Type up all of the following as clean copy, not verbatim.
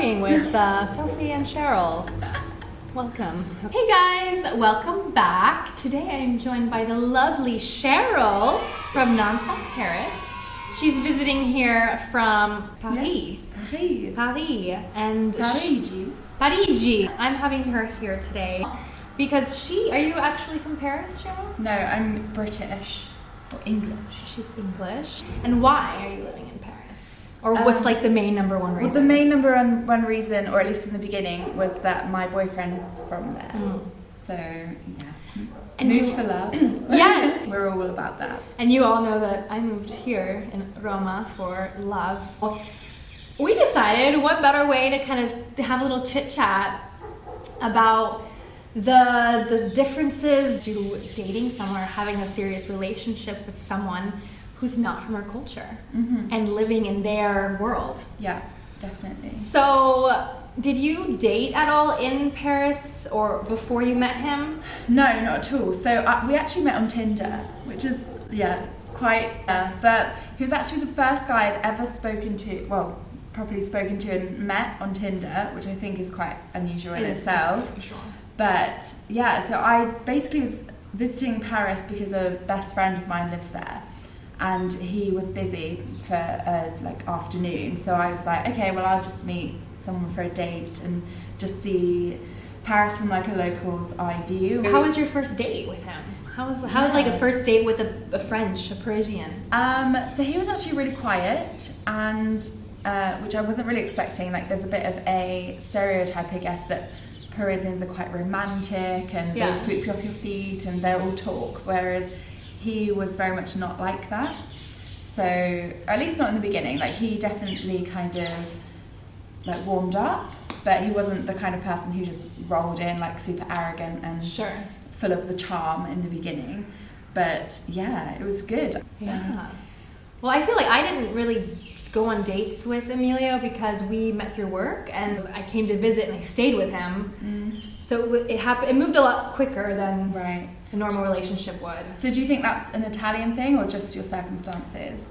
vlogging with Sophie and Cheryl. Welcome. Hey guys, welcome back. Today I'm joined by the lovely Cheryl from NonStopParis. She's visiting here from Paris. Yeah. Paris. And Parigi. Parigi. I'm having her here today because are you actually from Paris, Cheryl? No, I'm British or English. She's English. And why are you living in Paris? Or what's like the main number one reason? Well, the main number one reason, or at least in the beginning, was that my boyfriend's from there. So, yeah. And moved for love. Yes! We're all about that. And you all know that I moved here in Roma for love. We decided what better way to kind of have a little chit chat about the differences to dating someone or having a serious relationship with someone who's not from our culture and living in their world. Yeah, definitely. So, did you date at all in Paris or before you met him? No, not at all. So we actually met on Tinder, which is, quite, but he was actually the first guy I'd ever properly spoken to and met on Tinder, which I think is quite unusual in itself. For sure. But yeah, so I basically was visiting Paris because a best friend of mine lives there, and he was busy for afternoon. So I was like, okay, well I'll just meet someone for a date and just see Paris from like a local's eye view. How was your first date with him? How was like a first date with a Parisian? So he was actually really quiet, and which I wasn't really expecting. Like there's a bit of a stereotype, I guess, that Parisians are quite romantic and they sweep you off your feet and they're all talk, whereas he was very much not like that. So, or at least not in the beginning. Like he definitely kind of like warmed up, but he wasn't the kind of person who just rolled in like super arrogant and full of the charm in the beginning. But yeah, it was good. Yeah. Well, I feel like I didn't really go on dates with Emilio because we met through work and I came to visit and I stayed with him. So it moved a lot quicker than a normal relationship would. So do you think that's an Italian thing or just your circumstances?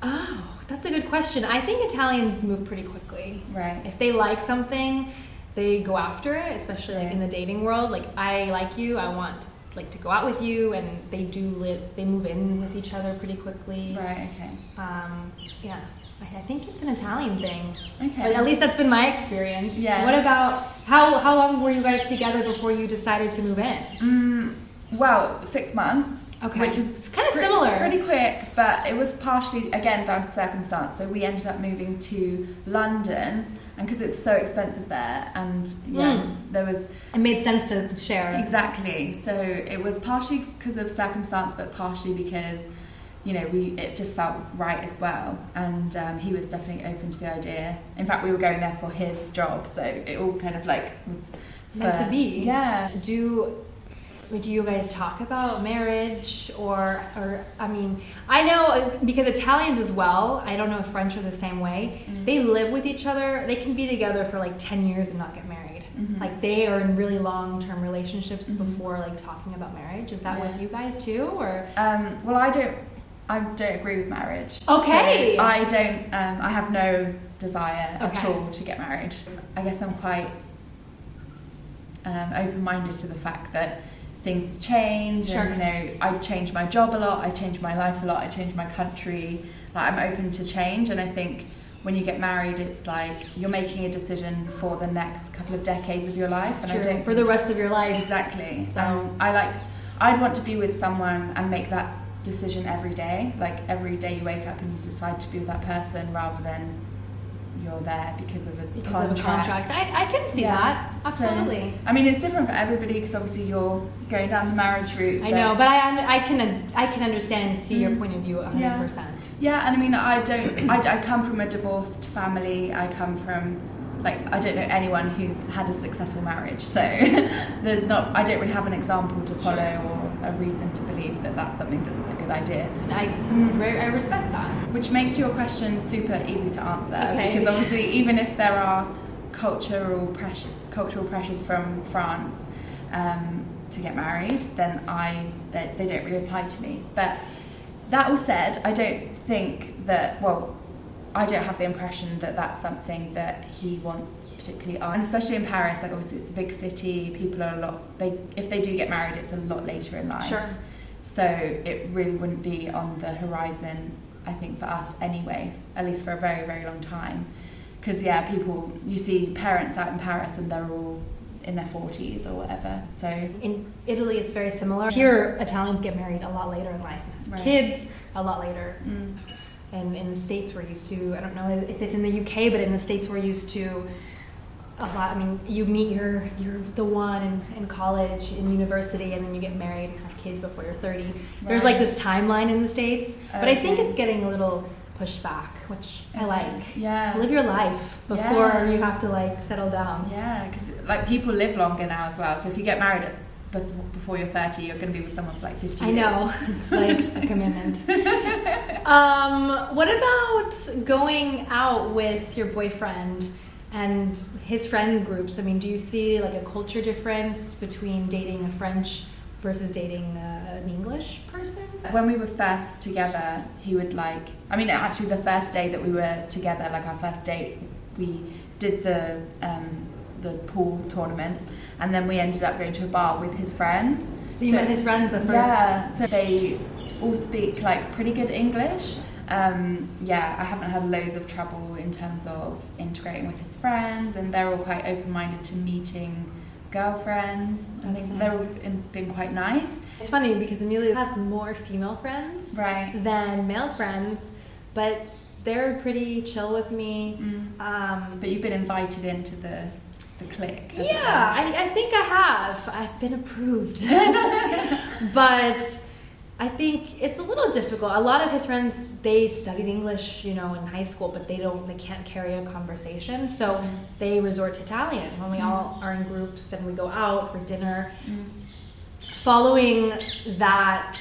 Oh, that's a good question. I think Italians move pretty quickly. Right. If they like something, they go after it, especially like in the dating world. Like, I like you, I want to go out with you, and they move in with each other pretty quickly. Right, okay. Yeah, I think it's an Italian thing. Okay. But at least that's been my experience. Yeah. What about, how long were you guys together before you decided to move in? Well, 6 months. Okay. Which is kind of similar. Pretty quick, but it was partially, again, down to circumstance. So we ended up moving to London, and because it's so expensive there, and there was... It made sense to share. Exactly. So it was partially because of circumstance, but partially because, it just felt right as well. And he was definitely open to the idea. In fact, we were going there for his job, so it all kind of was... meant to be. Yeah. Do you guys talk about marriage or I mean, I know because Italians as well, I don't know if French are the same way, they live with each other, they can be together for like 10 years and not get married. Like they are in really long-term relationships before like talking about marriage. Is that with you guys too, or? Well, I don't agree with marriage. Okay. So I have no desire at all to get married. I guess I'm quite open-minded to the fact that things change, and I change my job a lot, I change my life a lot, I change my country. Like I'm open to change, and I think when you get married, it's like you're making a decision for the next couple of decades of your life. That's true. For the rest of your life. Exactly. So I'd want to be with someone and make that decision every day. Like every day you wake up and you decide to be with that person rather than you're there because of a contract. I can see that. Absolutely. So, I mean, it's different for everybody because obviously you're going down the marriage route. I know, but I can understand and see your point of view 100%. Yeah, and I mean, I come from a divorced family. I come from I don't know anyone who's had a successful marriage, so I don't really have an example to follow or a reason to believe that that's something that's a good idea. I respect that. Which makes your question super easy to answer, because obviously even if there are cultural pressures from France to get married, then they don't really apply to me. But that all said, I don't think that, I don't have the impression that that's something that he wants particularly on, especially in Paris. Like obviously it's a big city, people are if they do get married, it's a lot later in life. Sure. So it really wouldn't be on the horizon, I think, for us anyway, at least for a very, very long time. Because you see parents out in Paris and they're all in their 40s or whatever. So in Italy it's very similar. Here Italians get married a lot later in life. Right. Kids a lot later. And in the States we're used to, I don't know if it's in the UK, but in the States we're used to a lot. I mean, you meet you're the one in college, in university, and then you get married and have kids before you're 30. Right. There's like this timeline in the States, but I think it's getting a little pushed back, which I like. Yeah. Live your life before you have to like settle down. Yeah, because like people live longer now as well. So if you get married before you're 30, you're going to be with someone for like 50 years. I know. It's like a commitment. What about going out with your boyfriend and his friend groups? I mean, do you see like a culture difference between dating a French versus dating an English person? When we were first together, he would actually the first day that we were together, like our first date, we did the pool tournament, and then we ended up going to a bar with his friends. So you met his friends the first? Yeah, so they all speak like pretty good English. I haven't had loads of trouble in terms of integrating with his friends, and they're all quite open-minded to meeting girlfriends. I think they've always been quite nice. It's funny because Amelia has more female friends than male friends, but they're pretty chill with me. But you've been invited into the clique. I think I have. I've been approved. But I think it's a little difficult. A lot of his friends, they studied English, in high school, but they can't carry a conversation. So they resort to Italian when we all are in groups and we go out for dinner. Following that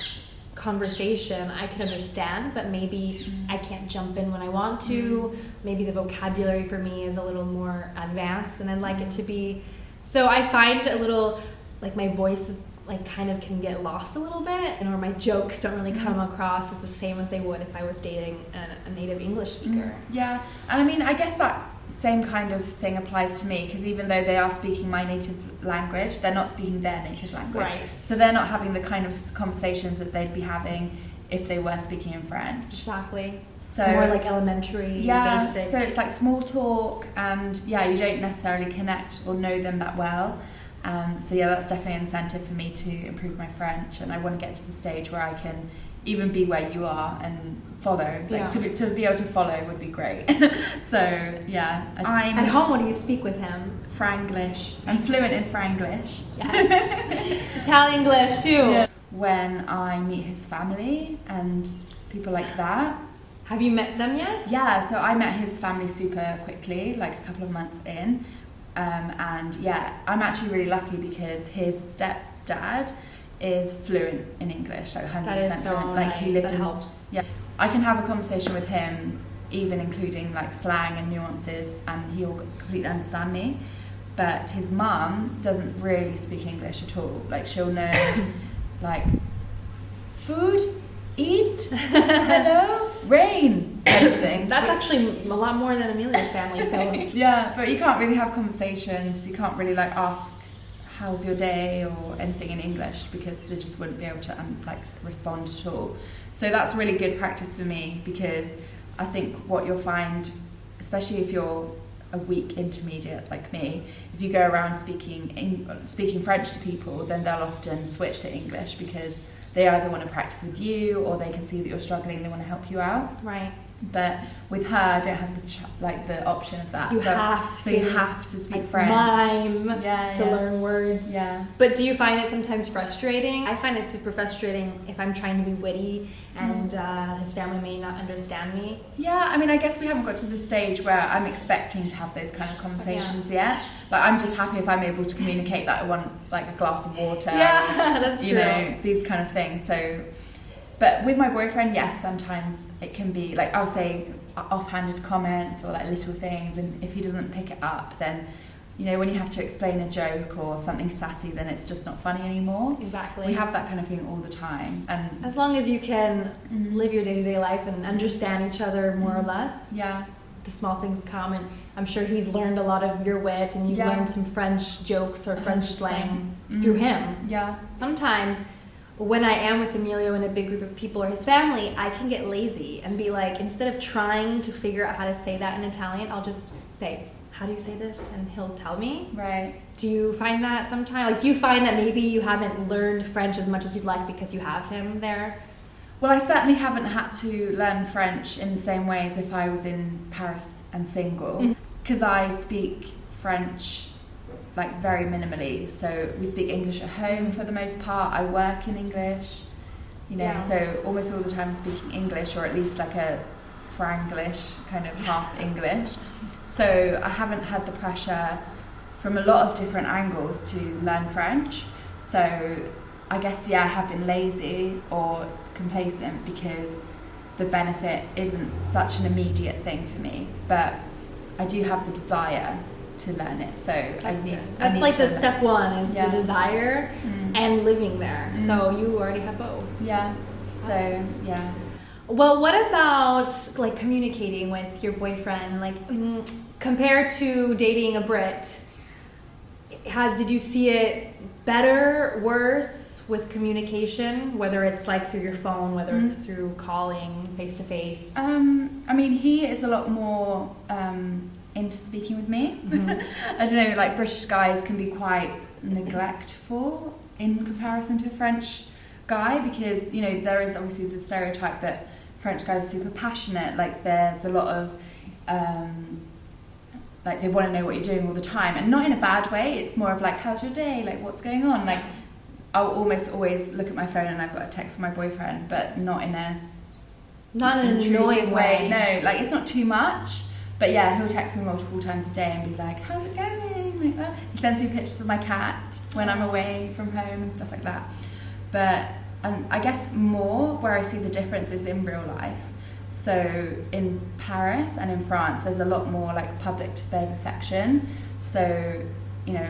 conversation, I can understand, but maybe I can't jump in when I want to. Maybe the vocabulary for me is a little more advanced and I'd like it to be. So I find a little, like my voice is like kind of can get lost a little bit, or my jokes don't really come across as the same as they would if I was dating a native English speaker. Yeah, and I mean, I guess that same kind of thing applies to me, because even though they are speaking my native language, they're not speaking their native language. Right. So they're not having the kind of conversations that they'd be having if they were speaking in French. Exactly. So it's more like elementary, basic. So it's like small talk, and you don't necessarily connect or know them that well. That's definitely an incentive for me to improve my French, and I want to get to the stage where I can even be where you are and follow. To be able to follow would be great. I'm at home. What do you speak with him? Franglish. I'm fluent in Franglish. Yes. Italian-English too. Yeah. When I meet his family and people like that. Have you met them yet? Yeah, so I met his family super quickly, like a couple of months in. I'm actually really lucky because his stepdad is fluent in English, like 100% that is so fluent. Like nice. he lived that helps. Yeah, I can have a conversation with him, even including like slang and nuances, and he'll completely understand me. But his mum doesn't really speak English at all. Like she'll know, like food, eat, hello, rain, everything. That's actually a lot more than Amelia's family. So yeah, but you can't really have conversations. You can't really like ask, "How's your day?" or anything in English, because they just wouldn't be able to respond at all. So that's really good practice for me, because I think what you'll find, especially if you're a weak intermediate like me, if you go around speaking French to people, then they'll often switch to English because they either want to practice with you or they can see that you're struggling and they want to help you out. Right. But with her, I don't have the option of that. You have to speak French. Mime to learn words. Yeah. But do you find it sometimes frustrating? I find it super frustrating if I'm trying to be witty and his family may not understand me. Yeah, I mean, I guess we haven't got to the stage where I'm expecting to have those kind of conversations yet. Like, I'm just happy if I'm able to communicate that I want like a glass of water. Yeah, that's true. These kind of things. So. But with my boyfriend, yes, sometimes it can be like I'll say offhanded comments or like little things, and if he doesn't pick it up, then you know, when you have to explain a joke or something sassy, then it's just not funny anymore. Exactly. We have that kind of thing all the time. And as long as you can live your day-to-day life and understand each other more or less, yeah, the small things come. And I'm sure he's learned a lot of your wit, and you've learned some French jokes or French 100%. Slang through him. Yeah. Sometimes when I am with Emilio in a big group of people or his family, I can get lazy and be like, instead of trying to figure out how to say that in Italian, I'll just say, how do you say this? And he'll tell me. Right. Do you find that sometimes? Like, do you find that maybe you haven't learned French as much as you'd like because you have him there? Well, I certainly haven't had to learn French in the same way as if I was in Paris and single, because I speak French like very minimally. So we speak English at home for the most part. I work in English, you know, so almost all the time I'm speaking English, or at least like a Franglish, kind of half English. So I haven't had the pressure from a lot of different angles to learn French. So I guess, I have been lazy or complacent because the benefit isn't such an immediate thing for me. But I do have the desire to learn it. So that's like the step one is the desire and living there. So you already have both. Yeah. So, yeah. Well, what about like communicating with your boyfriend? Like compared to dating a Brit, did you see it better, worse with communication? Whether it's like through your phone, whether it's through calling face to face. I mean, he is a lot more into speaking with me. I don't know. Like British guys can be quite neglectful in comparison to a French guy, because, you know, there is obviously the stereotype that French guys are super passionate. Like there's a lot of like they want to know what you're doing all the time, and not in a bad way. It's more of like, how's your day? Like, what's going on? Like, I'll almost always look at my phone and I've got a text from my boyfriend, but not in an annoying way. No, like it's not too much. But yeah, he'll text me multiple times a day and be like, how's it going? Like that. He sends me pictures of my cat when I'm away from home and stuff like that. But I guess more where I see the difference is in real life. So in Paris and in France, there's a lot more like public display of affection. So, you know,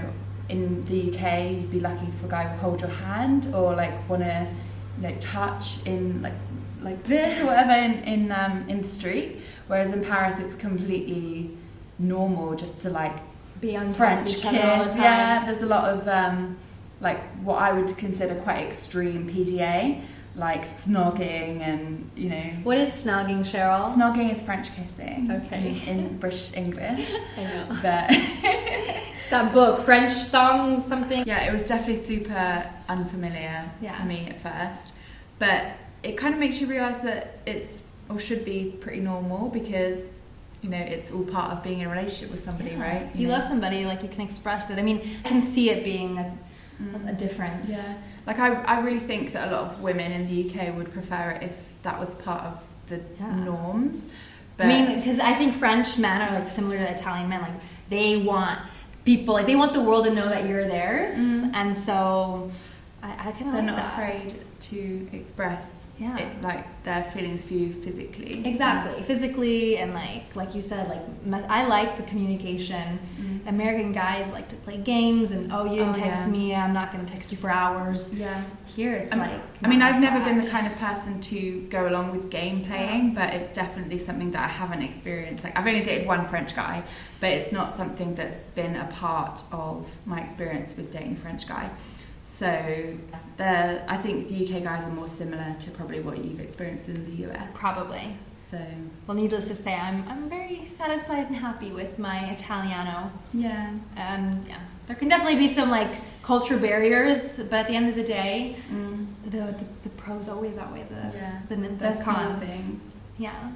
in the UK, you'd be lucky for a guy who hold your hand or like want to, you know, touch in like this or whatever in the street. Whereas in Paris, it's completely normal just to like be on French kiss. Yeah, there's a lot of like what I would consider quite extreme PDA, like snogging and, you know. What is snogging, Cheryl? Snogging is French kissing. Okay. In British English. I know. But that book, French Thong something. Yeah, it was definitely super unfamiliar for me at first. But it kind of makes you realise that it's, or should be, pretty normal, because, you know, it's all part of being in a relationship with somebody, right? You love somebody, like you can express it. I mean, I can see it being a difference. Yeah. Like I really think that a lot of women in the UK would prefer it if that was part of the norms. But, I mean, because I think French men are like similar to Italian men. Like they want people, like they want the world to know that you're theirs, and so I kind of like that. They're not afraid to express it, like their feelings for you physically. Exactly, physically, and like you said, like I like the communication. American guys like to play games, and you didn't text me, I'm not going to text you for hours. Yeah. Here it's like. I mean, I've never been the kind of person to go along with game playing, but it's definitely something that I haven't experienced. Like I've only dated one French guy, but it's not something that's been a part of my experience with dating a French guy. So I think the UK guys are more similar to probably what you've experienced in the US. Probably. So, well, needless to say, I'm very satisfied and happy with my Italiano. Yeah. There can definitely be some like culture barriers, but at the end of the day, the pros always outweigh the cons. Things. Yeah.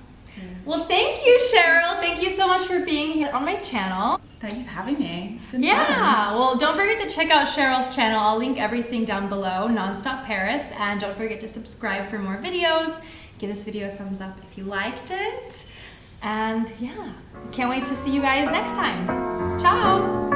Well, thank you, Cheryl. Thank you so much for being here on my channel. Thank you for having me. It's been fun. Well, don't forget to check out Cheryl's channel. I'll link everything down below, NonStopParis, and don't forget to subscribe for more videos. Give this video a thumbs up if you liked it. And can't wait to see you guys next time. Ciao!